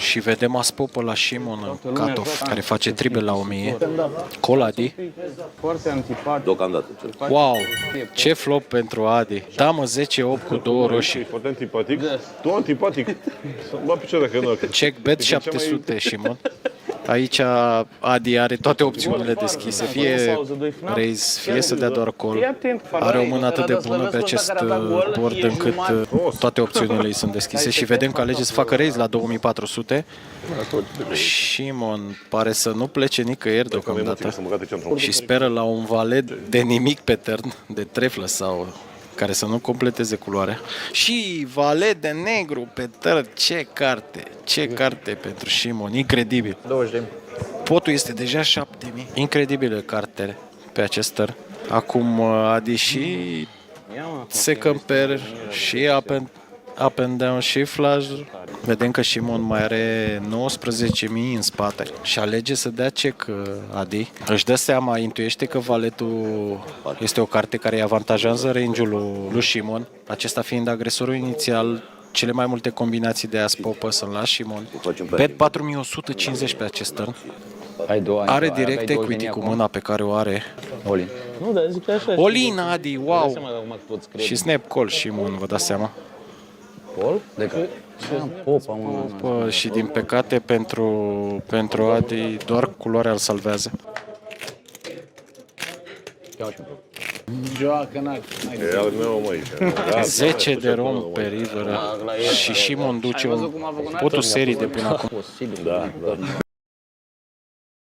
Și vedem Aspopă la Shimon în cut-off, care face triple la 1000. Coladi. Foarte antipatic. Deocamdată. Wow, ce flop pentru Adi. Damă 10-8 cu 2 roșii. Foarte antipatic. Tu antipatic. Să mă picioare că nu. Check bet 700, Shimon. Aici Adi are toate opțiunile deschise, fie raise, fie să dea doar call. Are o mână atât de bună pe acest board încât toate opțiunile îi sunt deschise și vedem că alege să facă raise la 2400. Shimon pare să nu plece nicăieri deocamdată și speră la un valet de nimic pe turn, de treflă sau care să nu completeze culoarea. Și valet de negru pe turn, ce carte pentru Shimon, incredibil. 20. Potul este deja 7000. Incredibile cartele pe acest turn. Acum Adi și second pair și up and down și flash. Vedem că Shimon mai are 19.000 în spate și alege să dea check Adi. Își dă seama, intuiește că valetul este o carte care îi avantajează range-ul lui Shimon. Acesta fiind agresorul inițial, cele mai multe combinații de Aspopă sunt la Shimon. Bet 4150 pe acest turn. Are direct equity cu mâna pe care o are. Olin. Nu, dar zic așa. Olin, Adi, wow! Și snap call Shimon, vă dați seama? Pol? De că? Popa, mă. Și din păcate pentru Adi doar culoarea îl salvează. Joacă, n-ai. E al meu, măi. 10 de rom pe river și Shimon duce un potul serii de până acum. Posibil. Da.